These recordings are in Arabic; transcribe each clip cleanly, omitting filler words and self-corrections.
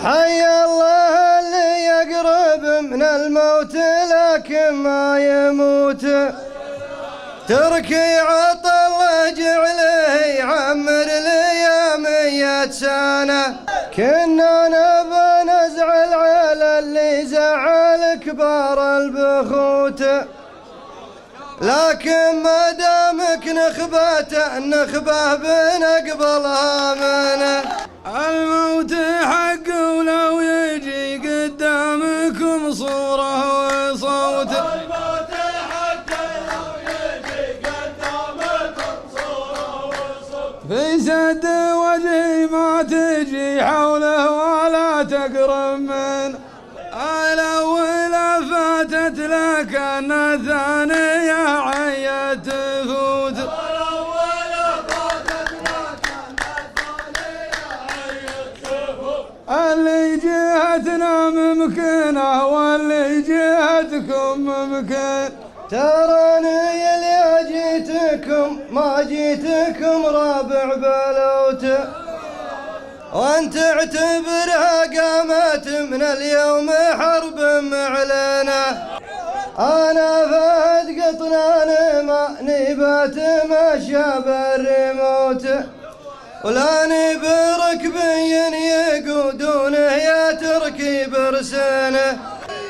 حي الله اللي يقرب من الموت لكن ما يموت. تركي عطله جعله يعمر لي 100 سنة. كنا نبى نزعل على اللي زعل كبار البخوت، لكن ما دامك نخبه بنقبلها منه. الموت حق ولو يجي قدامكم صورة وصوت. الموت حق ولو يجي قدامكم صورة وصوت. في سد وجهي ما تجي حوله ولا تقرب منه. الأولى فاتت لك أن الثانية عيت تفوت. اللي جهتنا ممكنة واللي جهتكم ممكن. تراني اللي جيتكم ما جيتكم رابع بلوت، وانت اعتبرها قامت من اليوم حرب معلنة. انا فهد قطنان ما نبات مشى بالريموت، ولاني بركبي يقودونه يا تركي برسنه.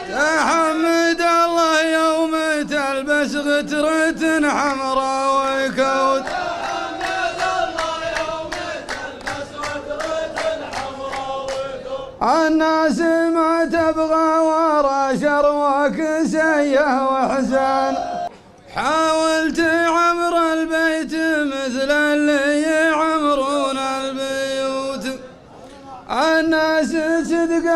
تحمد الله يوم تلبس غترة حمراء وكوت. الناس ما تبغى ورا شروك سيه وحسن. حاولت عمر البيت مثل اللي يعمرون البيوت. الناس صدق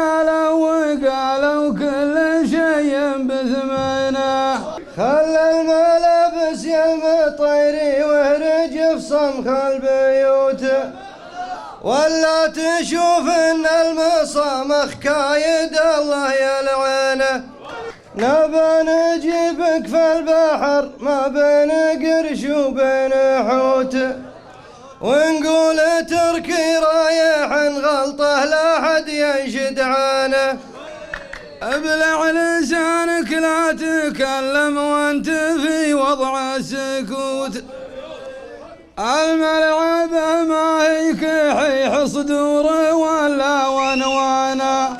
وقالوا كل شيء بثمنه. خلى الملابس يم طيري وهرج في صمخ البيوت، ولا تشوف ان المصامخ كايد الله يلعنه. نبى نجيبك في البحر ما بين قرش وبين حوت، ونقول تركي رايح غلطه لا حد ينشد عنه. ابلع لسانك لا تكلم وانت في وضع السكوت. الملعب ما هي كحيح صدور ولا ونوانا.